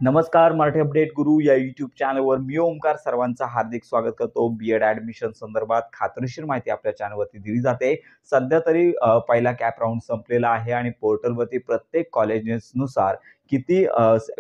नमस्कार. मराठी अपडेट गुरु या यूट्यूब चॅनलवर मी ओमकार सर्वांचं हार्दिक स्वागत करतो. बी-एड ॲडमिशन संदर्भात खात्रीशीर माहिती आपल्या चॅनलवरती दिली जाते. सध्या तरी पहिला कॅप राउंड संपलेला आहे आणि पोर्टलवरती प्रत्येक कॉलेजेसनुसार किती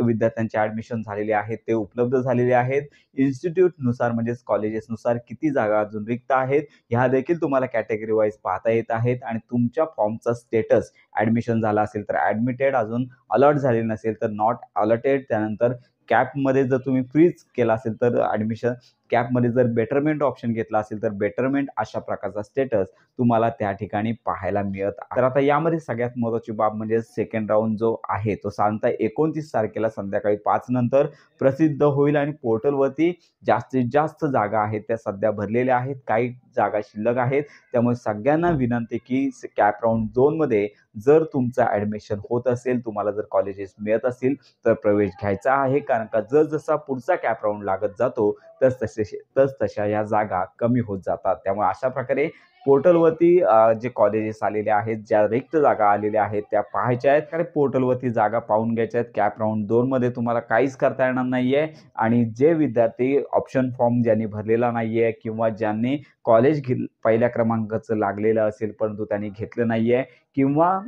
विद्यार्थ्यांचे ॲडमिशन झालेले आहेत ते उपलब्ध झालेले आहेत. इन्स्टिट्यूटनुसार म्हणजेच कॉलेजेसनुसार किती जागा अजून रिक्त आहेत ह्या देखील तुम्हाला कॅटेगरी वाईज पाहता येत आहेत आणि तुमच्या फॉर्मचा स्टेटस ॲडमिशन झाला असेल तर ॲडमिटेड, अजून अलॉट झाले नसेल तर नॉट अलॉटेड, त्यानंतर कॅपमध्ये जर तुम्ही फ्रीज केला असेल तर ॲडमिशन, कॅपमध्ये जर बेटरमेंट ऑप्शन घेतला असेल तर बेटरमेंट, अशा प्रकारचा स्टेटस तुम्हाला त्या ठिकाणी पाहायला मिळत आहे. तर आता यामध्ये सगळ्यात महत्त्वाची बाब म्हणजे सेकंड राऊंड जो आहे तो साधारणतः 29 तारखेला संध्याकाळी 5 नंतर प्रसिद्ध होईल आणि पोर्टलवरती जास्तीत जास्त जागा आहेत त्या सध्या भरलेल्या आहेत. काही जागा शिल्लक आहेत. त्यामुळे सगळ्यांना विनंती की कॅप राऊंड 2मध्ये जर तुमचं ॲडमिशन होत असेल, तुम्हाला जर कॉलेजेस मिळत असतील तर प्रवेश घ्यायचा आहे. कारण का जसा पुढचा कॅप राऊंड लागत जातो तशा या जागा कमी होत जातात. त्यामुळे अशा प्रकारे पोर्टलवरती जे कॉलेजेस आलेले आहेत, ज्या रिक्त जागा आलेल्या आहेत त्या पाहायच्या आहेत. कारण पोर्टलवरती जागा पाहून घ्यायच्या आहेत. कॅप राऊंड 2मध्ये तुम्हाला काहीच करता येणार नाहीये आणि जे विद्यार्थी ऑप्शन फॉर्म ज्यांनी भरलेला नाहीये किंवा ज्यांनी कॉलेज पहिल्या क्रमांकाचं लागलेलं असेल परंतु त्यांनी घेतलं नाहीये किंवा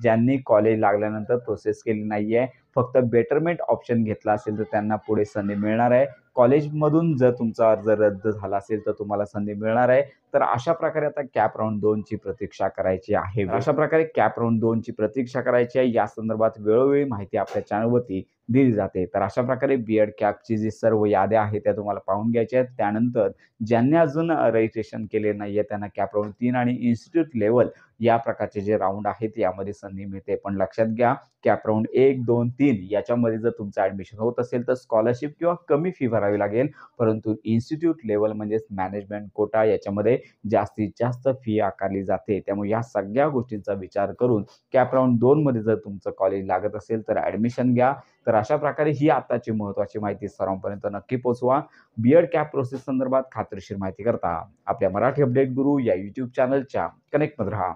ज्यांनी कॉलेज लागल्यानंतर प्रोसेस केली नाहीये, फक्त बेटरमेंट ऑप्शन घेतला असेल तर त्यांना पुढे संधी मिळणार आहे. कॉलेजमधून जर तुमचा अर्ज रद्द झाला असेल तर तुम्हाला संधी मिळणार आहे. तर अशा प्रकारे आता कॅप राउंड 2ची प्रतीक्षा करायची आहे. अशा प्रकारे कॅप राउंड 2ची प्रतीक्षा करायची आहे. या संदर्भात वेळोवेळी माहिती आपल्या चॅनलवरती दिली जाते. तर अशा प्रकारे बी-एड कॅपची जी सर्व याद्या आहेत त्या तुम्हाला पाहून घ्यायच्या आहेत. त्यानंतर ज्यांनी अजून रजिस्ट्रेशन केले नाहीये त्यांना कॅप राउंड 3 आणि इन्स्टिट्यूट लेव्हल या प्रकारचे जे राउंड आहेत यामध्ये संधी मिळते. पण लक्षात घ्या, कॅप राउंड 1, 2, 3 याच्यामध्ये जर तुमचं ॲडमिशन होत असेल तर स्कॉलरशिप किंवा कमी फी भरावी लागेल. परंतु इन्स्टिट्यूट लेव्हल म्हणजेच मॅनेजमेंट कोटा याच्यामध्ये जास्तीत जास्त फी आकारली जाते. त्यामुळे या सगळ्या गोष्टींचा विचार करून कॅप राउंड 2मध्ये जर तुमचं कॉलेज लागत असेल तर ॲडमिशन घ्या. तर अशा प्रकारे ही आताची महत्त्वाची माहिती सर्वांपर्यंत नक्की पोहोचवा. बी-एड कॅप प्रोसेस संदर्भात खात्रीशीर माहिती करता आपल्या मराठी अपडेट गुरु या यूट्यूब चॅनलच्या कनेक्टमध्ये राहा.